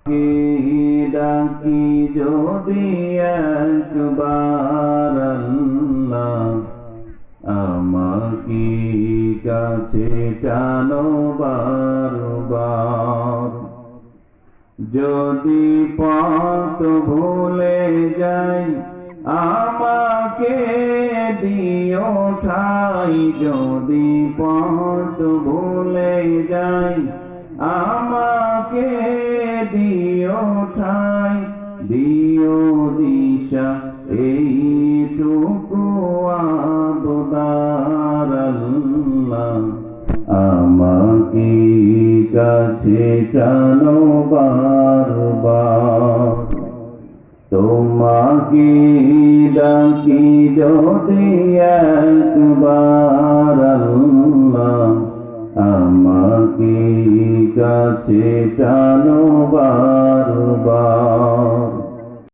কে ডাকি যদি একবার আল্লাহ, আমাকে কাছে টানো বারবার। যদি পথ ভুলে যাই আমাকে দিও ঠাই, যদি পথ ভুলে যাই আমাকে দিও ঠাই, দিও দিশা এইটুকু আবদার আল্লাহ, আমাকে কাছে টানো বারবার। তোমাকে ডাকি যদি একবার আল্লাহ, আমাকে কাছে টানো বারবার।